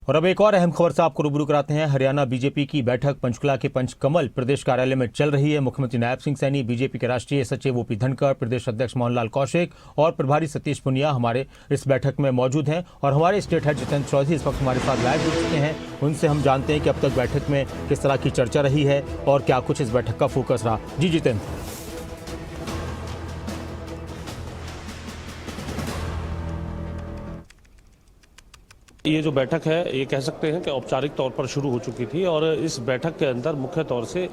और अब एक और अहम खबर से आपको रूबरू कराते हैं। हरियाणा बीजेपी की बैठक पंचकुला के पंचकमल प्रदेश कार्यालय में चल रही है। मुख्यमंत्री नायब सिंह सैनी, बीजेपी के राष्ट्रीय सचिव ओपी धनखड़, प्रदेश अध्यक्ष मोहनलाल कौशिक और प्रभारी सतीश पुनिया हमारे इस बैठक में मौजूद हैं। और हमारे स्टेट हेड जितेंद्र चौधरी इस वक्त हमारे साथ लाइव जुड़ चुके हैं। उनसे हम जानते हैं कि अब तक बैठक में किस तरह की चर्चा रही है और क्या कुछ इस बैठक का फोकस रहा। जी जितेंद्र। ये जो बैठक है ये कह सकते हैं कि औपचारिक तौर पर शुरू हो चुकी थी और इस बैठक के अंदर मुख्य तौर से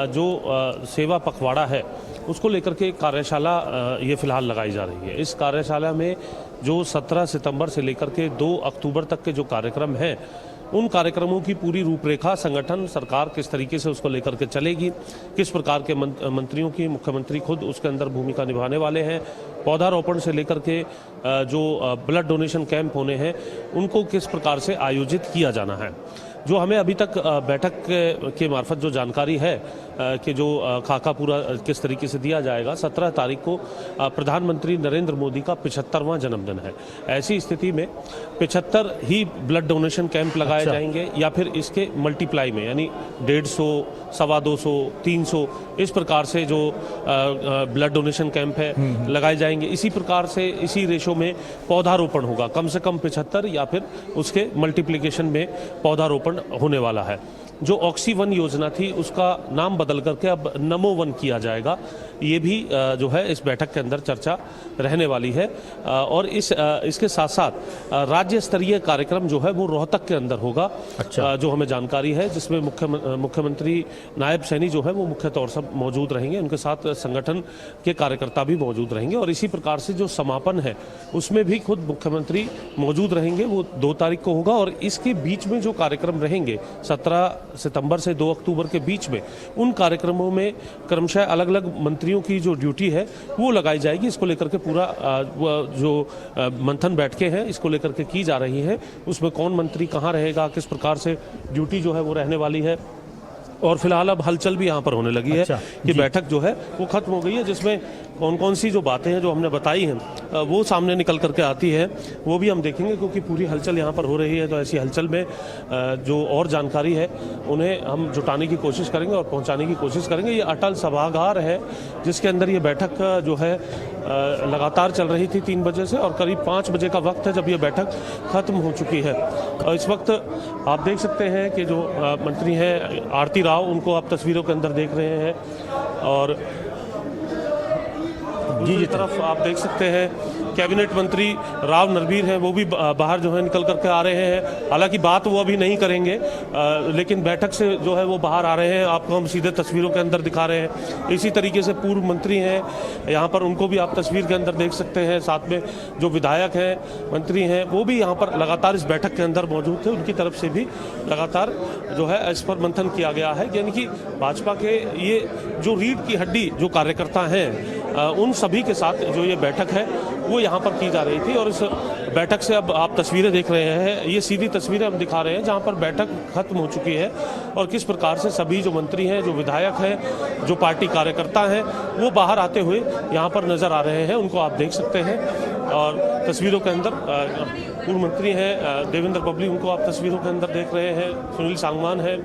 जो सेवा पखवाड़ा है उसको लेकर के कार्यशाला ये फिलहाल लगाई जा रही है। इस कार्यशाला में जो 17 सितंबर से लेकर के 2 अक्टूबर तक के जो कार्यक्रम हैं उन कार्यक्रमों की पूरी रूपरेखा संगठन सरकार किस तरीके से उसको लेकर के चलेगी, किस प्रकार के मंत्रियों की मुख्यमंत्री खुद उसके अंदर भूमिका निभाने वाले हैं, पौधारोपण से लेकर के जो ब्लड डोनेशन कैंप होने हैं उनको किस प्रकार से आयोजित किया जाना है। जो हमें अभी तक बैठक के मार्फत जो जानकारी है कि जो खाका पूरा किस तरीके से दिया जाएगा, 17 तारीख को प्रधानमंत्री नरेंद्र मोदी का 75वां जन्मदिन है। ऐसी स्थिति में 75 ही ब्लड डोनेशन कैंप लगाए जाएंगे या फिर इसके मल्टीप्लाई में यानी 150, 250, 300 इस प्रकार से जो ब्लड डोनेशन कैंप है लगाए जाएंगे। इसी प्रकार से इसी रेशो में पौधारोपण होगा, कम से कम 75 या फिर उसके मल्टीप्लिकेशन में पौधारोपण होने वाला है। जो ऑक्सी-1 योजना थी उसका नाम बदल करके अब नमो-1 किया जाएगा। ये भी जो है इस बैठक के अंदर चर्चा रहने वाली है। और इसके साथ साथ राज्य स्तरीय कार्यक्रम जो है वो रोहतक के अंदर होगा। जो हमें जानकारी है, जिसमें मुख्यमंत्री नायब सैनी जो है वो मुख्य तौर से मौजूद रहेंगे, उनके साथ संगठन के कार्यकर्ता भी मौजूद रहेंगे। और इसी प्रकार से जो समापन है उसमें भी खुद मुख्यमंत्री मौजूद रहेंगे, वो 2 तारीख को होगा। और इसके बीच में जो कार्यक्रम रहेंगे 17 सितंबर से 2 अक्टूबर के बीच में, उन कार्यक्रमों में क्रमशः अलग अलग मंत्रियों की जो ड्यूटी है वो लगाई जाएगी। इसको लेकर के पूरा जो मंथन बैठकें हैं इसको लेकर के की जा रही है। उसमें कौन मंत्री कहाँ रहेगा, किस प्रकार से ड्यूटी जो है वो रहने वाली है। और फिलहाल अब हलचल भी यहाँ पर होने लगी है कि बैठक जो है वो खत्म हो गई है, जिसमें कौन कौन सी जो बातें हैं जो हमने बताई हैं वो सामने निकल करके आती है, वो भी हम देखेंगे क्योंकि पूरी हलचल यहाँ पर हो रही है। तो ऐसी हलचल में जो और जानकारी है उन्हें हम जुटाने की कोशिश करेंगे और पहुँचाने की कोशिश करेंगे। ये अटल सभागार है जिसके अंदर ये बैठक जो है लगातार चल रही थी 3 बजे से और करीब 5 बजे का वक्त है जब ये बैठक खत्म हो चुकी है। और इस वक्त आप देख सकते हैं कि जो मंत्री हैं आरती राव, उनको आप तस्वीरों के अंदर देख रहे हैं। और दूसरी तरफ आप देख सकते हैं कैबिनेट मंत्री राव नरबीर हैं, वो भी बाहर जो है निकल करके आ रहे हैं। हालांकि बात वो अभी नहीं करेंगे, लेकिन बैठक से जो है वो बाहर आ रहे हैं। आपको हम सीधे तस्वीरों के अंदर दिखा रहे हैं। इसी तरीके से पूर्व मंत्री हैं यहाँ पर, उनको भी आप तस्वीर के अंदर देख सकते हैं। साथ में जो विधायक हैं, मंत्री हैं, वो भी यहाँ पर लगातार इस बैठक के अंदर मौजूद थे। उनकी तरफ से भी लगातार जो है इस पर मंथन किया गया है। यानी कि भाजपा के ये जो रीढ़ की हड्डी जो कार्यकर्ता हैं उन सभी के साथ जो ये बैठक है वो यहाँ पर की जा रही थी। और इस बैठक से अब आप तस्वीरें देख रहे हैं, ये सीधी तस्वीरें हम दिखा रहे हैं जहाँ पर बैठक खत्म हो चुकी है और किस प्रकार से सभी जो मंत्री हैं, जो विधायक हैं, जो पार्टी कार्यकर्ता हैं, वो बाहर आते हुए यहाँ पर नजर आ रहे हैं। उनको आप देख सकते हैं। और तस्वीरों के अंदर पूर्व मंत्री हैं देवेंद्र बबली, उनको आप तस्वीरों के अंदर देख रहे हैं। सुनील सांगवान हैं,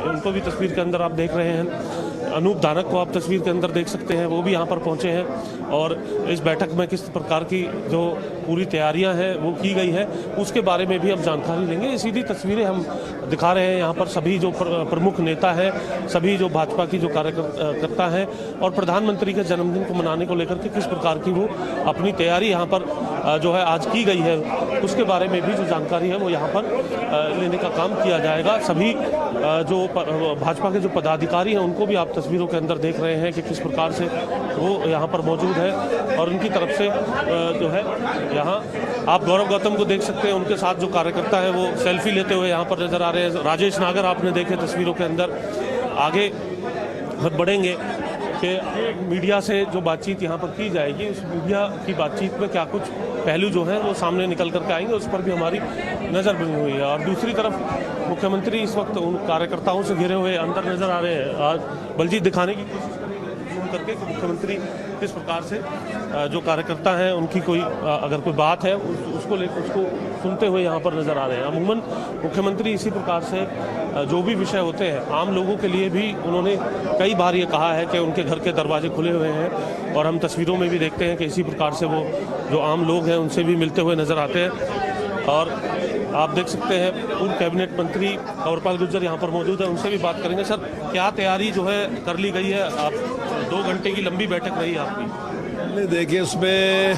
उनको भी तस्वीर के अंदर आप देख रहे हैं। अनूप धानक को आप तस्वीर के अंदर देख सकते हैं, वो भी यहाँ पर पहुँचे हैं। और इस बैठक में किस प्रकार की जो पूरी तैयारियां हैं वो की गई है उसके बारे में भी हम जानकारी लेंगे। ये सीधी तस्वीरें हम दिखा रहे हैं यहाँ पर। सभी जो प्रमुख नेता हैं, सभी जो भाजपा की जो कार्यकर्ता हैं और प्रधानमंत्री के जन्मदिन को मनाने को लेकर के किस प्रकार की वो अपनी तैयारी यहाँ पर जो है आज की गई है, उसके बारे में भी जो जानकारी है वो यहाँ पर लेने का काम किया जाएगा। सभी जो भाजपा के जो पदाधिकारी हैं उनको भी आप तस्वीरों के अंदर देख रहे हैं कि किस प्रकार से वो यहाँ पर मौजूद है। और उनकी तरफ से जो है यहाँ आप गौरव गौतम को देख सकते हैं, उनके साथ जो कार्यकर्ता है वो सेल्फी लेते हुए यहाँ पर नजर आ रहे हैं। राजेश नागर आपने देखे तस्वीरों के अंदर। आगे बढ़ेंगे कि मीडिया से जो बातचीत यहाँ पर की जाएगी, उस मीडिया की बातचीत में क्या कुछ पहलू जो हैं वो सामने निकल करके आएंगे, उस पर भी हमारी नज़र बनी हुई है। और दूसरी तरफ मुख्यमंत्री इस वक्त उन कार्यकर्ताओं से घिरे हुए अंदर नजर आ रहे हैं। आज बलजीत दिखाने की कोशिश करके कि मुख्यमंत्री किस प्रकार से जो कार्यकर्ता हैं उनकी कोई अगर कोई बात है उसको लेकर उसको सुनते हुए यहाँ पर नजर आ रहे हैं। अमूमन मुख्यमंत्री इसी प्रकार से जो भी विषय होते हैं आम लोगों के लिए भी उन्होंने कई बार ये कहा है कि उनके घर के दरवाजे खुले हुए हैं और हम तस्वीरों में भी देखते हैं कि इसी प्रकार से वो जो आम लोग हैं उनसे भी मिलते हुए नजर आते हैं। और आप देख सकते हैं पूर्व कैबिनेट मंत्री कंवरपाल गुर्जर यहाँ पर मौजूद है, उनसे भी बात करेंगे। सर, क्या तैयारी जो है कर ली गई है? आप 2 घंटे की लंबी बैठक रही है आपकी। देखिए, उसमें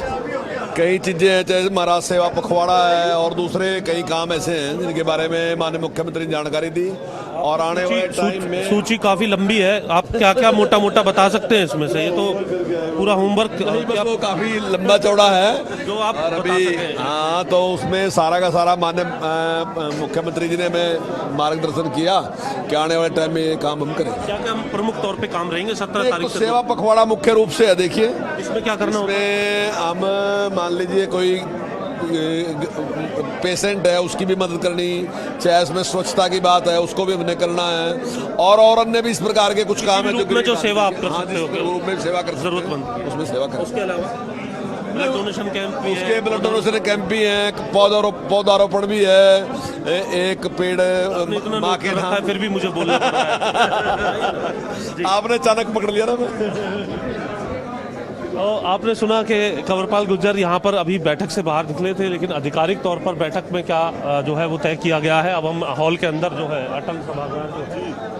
कई चीजें हैं, चाहे महाराज सेवा पखवाड़ा है और दूसरे कई काम ऐसे हैं जिनके बारे में माननीय मुख्यमंत्री ने जानकारी दी और आने वाले टाइम में सूची काफी लंबी है। आप क्या क्या मोटा मोटा बता सकते हैं इसमें से? ये तो पूरा होमवर्क वो काफी लंबा चौड़ा है जो आप और बता अभी सकें। हाँ, तो उसमें सारा का सारा माननीय मुख्यमंत्री जी ने हमें मार्गदर्शन किया कि आने वाले टाइम में ये काम हम करेंगे। क्या क्या प्रमुख तौर पे काम रहेंगे 17 एक तारीख तो से? सेवा पखवाड़ा मुख्य रूप से है। देखिए, इसमें क्या करना होगा? इसमें हम मान लीजिए कोई पेशेंट है उसकी भी मदद करनी, चाहे इसमें स्वच्छता की बात है उसको भी हमने करना है और अन्य भी इस प्रकार के कुछ काम है जो सेवा आप कर सकते हो, रूप में सेवा कर जरूरतमंद उसमें सेवा कर। उसके अलावा ब्लड डोनेशन कैंप भी उसके है, ब्लड डोनेशन कैंप भी है, पौधारोपण भी है, एक पेड़ इतना माँ नोट के कर रखा है नाम। फिर भी मुझे बोलना पड़ रहा है। आपने अचानक पकड़ लिया ना मैं। और आपने सुना कि कंवरपाल गुर्जर यहाँ पर अभी बैठक से बाहर निकले थे, लेकिन आधिकारिक तौर पर बैठक में क्या जो है वो तय किया गया है। अब हम हॉल के अंदर जो है अटल सभागार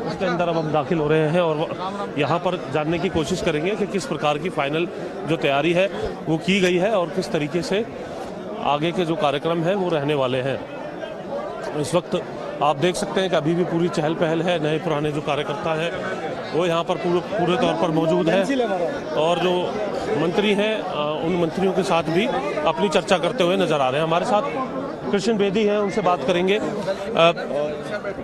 उसके अंदर अब हम दाखिल हो रहे हैं और यहाँ पर जानने की कोशिश करेंगे कि किस प्रकार की फाइनल जो तैयारी है वो की गई है और किस तरीके से आगे के जो कार्यक्रम है वो रहने वाले हैं। इस वक्त आप देख सकते हैं कि अभी भी पूरी चहल पहल है, नए पुराने जो कार्यकर्ता हैं वो यहाँ पर पूरे तौर पर मौजूद हैं और जो मंत्री हैं उन मंत्रियों के साथ भी अपनी चर्चा करते हुए नजर आ रहे हैं। हमारे साथ कृष्ण बेदी हैं, उनसे बात करेंगे।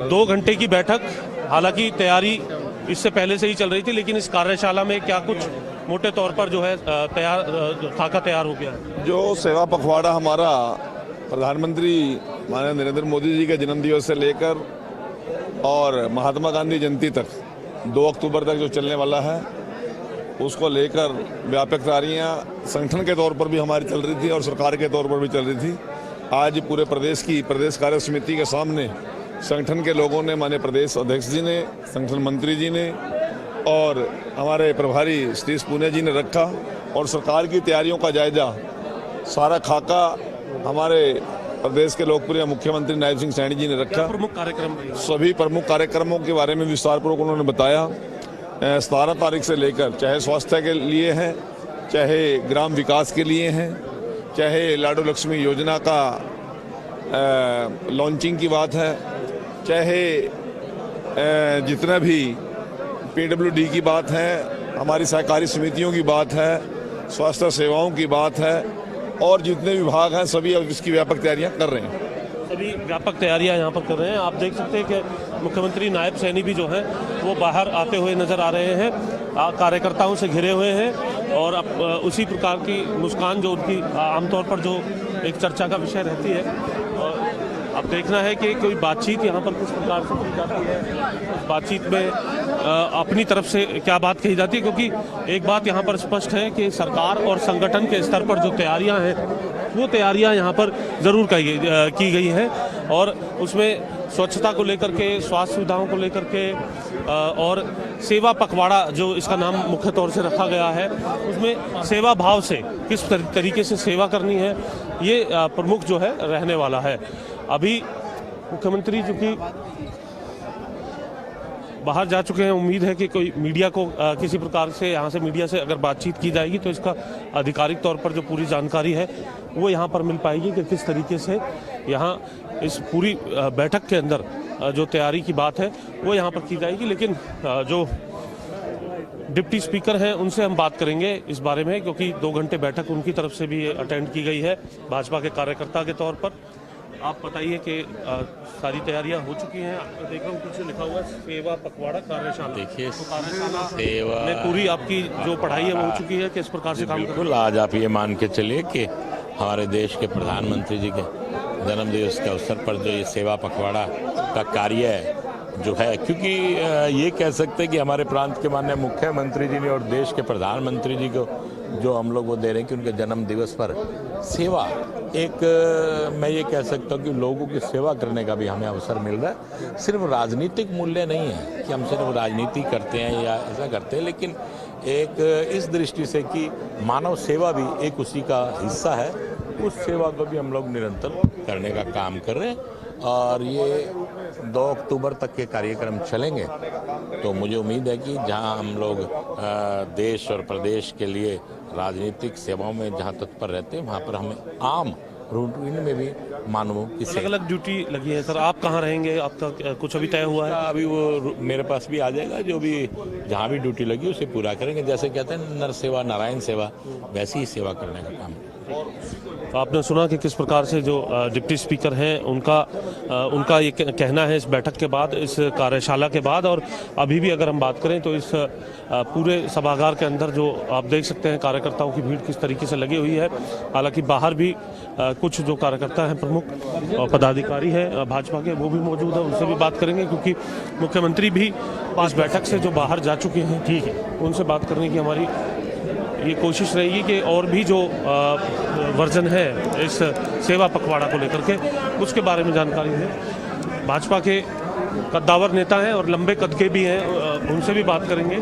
2 घंटे की बैठक, हालांकि तैयारी इससे पहले से ही चल रही थी, लेकिन इस कार्यशाला में क्या कुछ मोटे तौर पर जो है खाका तैयार हो गया है? जो सेवा पखवाड़ा हमारा प्रधानमंत्री माननीय नरेंद्र मोदी जी के जन्मदिवस से लेकर और महात्मा गांधी जयंती तक 2 अक्टूबर तक जो चलने वाला है उसको लेकर व्यापक तैयारियां संगठन के तौर पर भी हमारी चल रही थी और सरकार के तौर पर भी चल रही थी। आज पूरे प्रदेश की प्रदेश कार्य समिति के सामने संगठन के लोगों ने, माननीय प्रदेश अध्यक्ष जी ने, संगठन मंत्री जी ने और हमारे प्रभारी सतीश पूनिया जी ने रखा और सरकार की तैयारियों का जायजा सारा खाका हमारे प्रदेश के लोकप्रिय मुख्यमंत्री नायब सिंह सैनी जी ने रखा। प्रमुख कार्यक्रम सभी प्रमुख कार्यक्रमों के बारे में विस्तारपूर्वक उन्होंने बताया। 17 तारीख से लेकर चाहे स्वास्थ्य के लिए है, चाहे ग्राम विकास के लिए है, चाहे लाडो लक्ष्मी योजना का लॉन्चिंग की बात है, चाहे जितना भी PWD की बात है, हमारी सहकारी समितियों की बात है, स्वास्थ्य सेवाओं की बात है और जितने विभाग हैं सभी अब इसकी व्यापक तैयारियां कर रहे हैं। सभी व्यापक तैयारियां यहाँ पर कर रहे हैं। आप देख सकते हैं कि मुख्यमंत्री नायब सैनी भी जो है वो बाहर आते हुए नजर आ रहे हैं, कार्यकर्ताओं से घिरे हुए हैं और अब उसी प्रकार की मुस्कान जो उनकी आमतौर पर जो एक चर्चा का विषय रहती है। अब देखना है कि कोई बातचीत यहाँ पर किस प्रकार से की जाती है, उस बातचीत में अपनी तरफ से क्या बात कही जाती है, क्योंकि एक बात यहाँ पर स्पष्ट है कि सरकार और संगठन के स्तर पर जो तैयारियाँ हैं वो तैयारियां यहाँ पर ज़रूर की गई हैं और उसमें स्वच्छता को लेकर के, स्वास्थ्य सुविधाओं को लेकर के और सेवा पखवाड़ा जो इसका नाम मुख्य तौर से रखा गया है उसमें सेवा भाव से किस तरीके से सेवा करनी है ये प्रमुख जो है रहने वाला है। अभी मुख्यमंत्री जो कि बाहर जा चुके हैं, उम्मीद है कि कोई मीडिया को किसी प्रकार से यहाँ से मीडिया से अगर बातचीत की जाएगी तो इसका आधिकारिक तौर पर जो पूरी जानकारी है वो यहाँ पर मिल पाएगी कि किस तरीके से यहाँ इस पूरी बैठक के अंदर जो तैयारी की बात है वो यहाँ पर की जाएगी। लेकिन जो डिप्टी स्पीकर हैं उनसे हम बात करेंगे इस बारे में, क्योंकि 2 घंटे बैठक उनकी तरफ से भी अटेंड की गई है भाजपा के कार्यकर्ता के तौर पर। आप बताइए कि सारी तैयारियां हो चुकी हैं? देख रहा हूँ कुछ लिखा हुआ है सेवा पखवाड़ा कार्यशाला। देखिए, तो कार्यशाला सेवा में पूरी आपकी जो पढ़ाई है वो हो चुकी है, किस प्रकार से काम बिल्कुल। आज आप ये मान के चलिए कि हमारे देश के प्रधानमंत्री जी के जन्मदिवस के अवसर पर जो ये सेवा पखवाड़ा का कार्य है जो है, क्योंकि ये कह सकते हैं कि हमारे प्रांत के माननीय मुख्यमंत्री जी ने और देश के प्रधानमंत्री जी को जो हम लोग वो दे रहे हैं कि उनके जन्म दिवस पर सेवा एक, मैं ये कह सकता हूँ कि लोगों की सेवा करने का भी हमें अवसर मिल रहा है। सिर्फ राजनीतिक मूल्य नहीं है कि हम सिर्फ राजनीति करते हैं या ऐसा करते हैं, लेकिन एक इस दृष्टि से कि मानव सेवा भी एक उसी का हिस्सा है। उस सेवा को भी हम लोग निरंतर करने का काम कर रहे हैं और ये 2 अक्टूबर तक के कार्यक्रम चलेंगे। तो मुझे उम्मीद है कि जहां हम लोग देश और प्रदेश के लिए राजनीतिक सेवाओं में जहां तत्पर रहते हैं, वहां पर हमें आम रूटीन में भी मानवों की अलग अलग ड्यूटी लगी है सर, आप कहाँ रहेंगे, आपका कुछ अभी तय हुआ है? अभी वो मेरे पास भी आ जाएगा, जो भी जहाँ भी ड्यूटी लगी उसे पूरा करेंगे। जैसे कहते हैं नर सेवा नारायण सेवा, वैसी ही सेवा करने का काम। तो आपने सुना कि किस प्रकार से जो डिप्टी स्पीकर हैं उनका ये कहना है इस बैठक के बाद, इस कार्यशाला के बाद। और अभी भी अगर हम बात करें तो इस पूरे सभागार के अंदर जो आप देख सकते हैं कार्यकर्ताओं की भीड़ किस तरीके से लगी हुई है। हालांकि बाहर भी कुछ जो कार्यकर्ता हैं, प्रमुख और पदाधिकारी हैं भाजपा के, वो भी मौजूद हैं, उनसे भी बात करेंगे, क्योंकि मुख्यमंत्री भी इस बैठक से जो बाहर जा चुके हैं, ठीक है, उनसे बात करने की हमारी ये कोशिश रहेगी कि और भी जो वर्जन है इस सेवा पखवाड़ा को लेकर के, उसके बारे में जानकारी दें। भाजपा के कद्दावर नेता हैं और लंबे कद के भी हैं, उनसे भी बात करेंगे।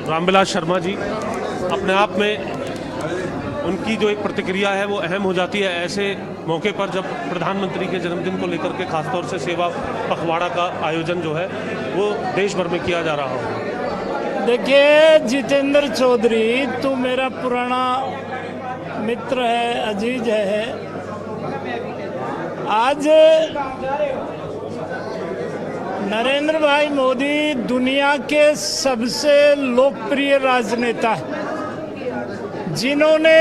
रामविलास शर्मा जी, अपने आप में उनकी जो एक प्रतिक्रिया है वो अहम हो जाती है ऐसे मौके पर, जब प्रधानमंत्री के जन्मदिन को लेकर के खासतौर से सेवा पखवाड़ा का आयोजन जो है वो देश भर में किया जा रहा हो। देखिए जितेंद्र चौधरी, तू मेरा पुराना मित्र है, अजीज है। आज नरेंद्र भाई मोदी दुनिया के सबसे लोकप्रिय राजनेता हैं, जिन्होंने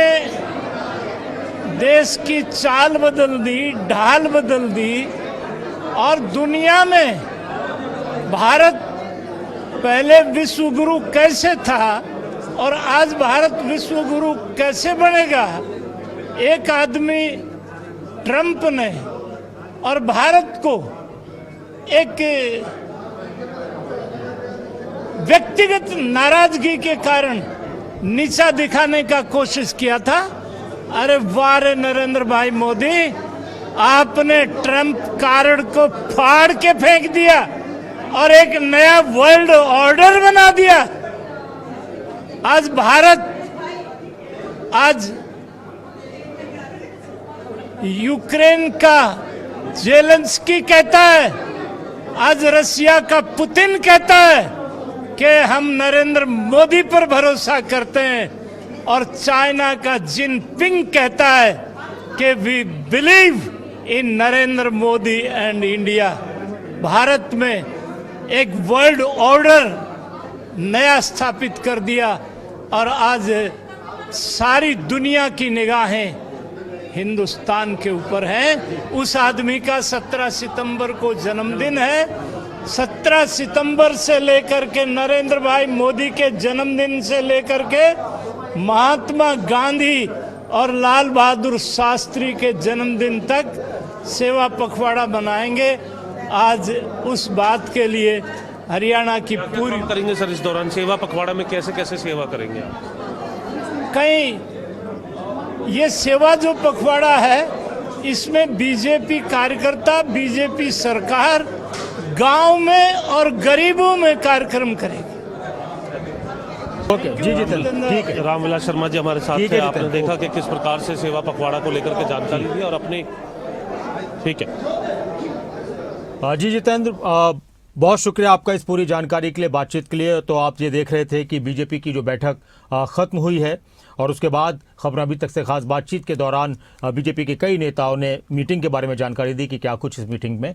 देश की चाल बदल दी, ढाल बदल दी और दुनिया में भारत पहले विश्व गुरु कैसे था और आज भारत विश्व गुरु कैसे बनेगा, एक आदमी ट्रंप ने और भारत को एक व्यक्तिगत नाराजगी के कारण नीचा दिखाने का कोशिश किया था। अरे वाह रे नरेंद्र भाई मोदी, आपने ट्रंप कार्ड को फाड़ के फेंक दिया और एक नया वर्ल्ड ऑर्डर बना दिया। आज भारत, आज यूक्रेन का जेलेंस्की कहता है, आज रशिया का पुतिन कहता है कि हम नरेंद्र मोदी पर भरोसा करते हैं, और चाइना का जिनपिंग कहता है कि we believe in Narendra Modi and India. Bharat में एक वर्ल्ड ऑर्डर नया स्थापित कर दिया और आज सारी दुनिया की निगाहें हिंदुस्तान के ऊपर हैं। उस आदमी का 17 सितंबर को जन्मदिन है। 17 सितंबर से लेकर के नरेंद्र भाई मोदी के जन्मदिन से लेकर के महात्मा गांधी और लाल बहादुर शास्त्री के जन्मदिन तक सेवा पखवाड़ा बनाएंगे। आज उस बात के लिए हरियाणा की पूरी करेंगे सर इस दौरान सेवा पखवाड़ा में कैसे कैसे सेवा करेंगे आप? कहीं ये सेवा जो पखवाड़ा है, इसमें बीजेपी कार्यकर्ता, बीजेपी सरकार गांव में और गरीबों में कार्यक्रम करेगी। ओके जी ठीक है। रामविलास शर्मा जी हमारे साथ थे। आपने देखा कि किस प्रकार से सेवा पखवाड़ा को लेकर के जानकारी दी और अपनी, ठीक है जी जितेंद्र, बहुत शुक्रिया आपका इस पूरी जानकारी के लिए, बातचीत के लिए। तो आप ये देख रहे थे कि बीजेपी की जो बैठक खत्म हुई है और उसके बाद खबर अभी तक से खास बातचीत के दौरान बीजेपी के कई नेताओं ने मीटिंग के बारे में जानकारी दी कि क्या कुछ इस मीटिंग में